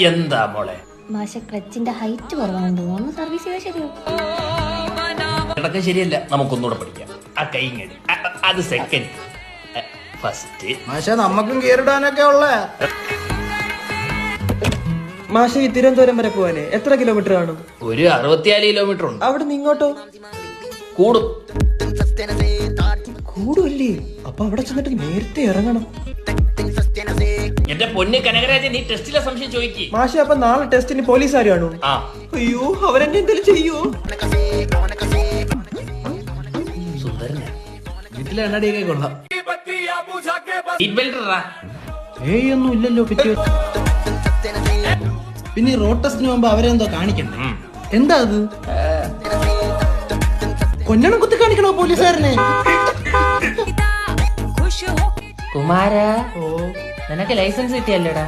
എന്താ മോളെ? മാഷെ ക്ലച്ചിന്റെ ഹൈറ്റ് കുറവാണെന്ന് തോന്നുന്നു. സർവീസ് ചെയ്താൽ ശരിയാവും. ഇടയ്ക്ക് ശരിയല്ല, നമുക്കൊന്നുകൂടെ പഠിക്കാം. ആ കൈ ഇങ്ങടി, അത് സെക്കൻഡ്, ഫസ്റ്റ്. മാഷെ നമ്മക്കും കേറിടാനൊക്കെ ഉള്ള. മാഷെ ഈ തിരുവനന്തപുരം വരെ പോവാനേ എത്ര കിലോമീറ്റർ കാണും? ഒരു 64 കിലോമീറ്റർ ഉണ്ട്. അവിടെ നിന്ന് ഇങ്ങോട്ടോ? കൂടും. കൂടുമല്ലേ? അപ്പൊ അവിടെ ചെന്നിട്ട് നേരത്തെ ഇറങ്ങണം. എന്റെ പൊന്ന് കനകരാജൻ, നീ ടെസ്റ്റിലെ സംശയം ചോദിക്ക്. മാഷെ അപ്പൊ നാളെ ടെസ്റ്റിന് പോലീസുകാർ കാണൂ? ആ. അയ്യോ, അവരെന്നെ എന്തെങ്കിലും ചെയ്യോ? സുന്ദരനാ. വീട്ടിലെ എണ്ണടിയൊക്കെ കൊള്ളാം. സീറ്റ് ബെൽറ്റ് ഇടടാ. ഒന്നും ഇല്ലല്ലോ പറ്റിയോ. പിന്നെ ഈ റോഡ് ടെസ്റ്റിന് പോകുമ്പോ അവരെന്തോ കാണിക്കണ്ടേ? എന്താ അത്? കൊല്ലണം കുത്തി കാണിക്കണോ പോലീസുകാരനെ? കുമാര, നിനക്ക് ലൈസൻസ് കിട്ടിയല്ലോടാ?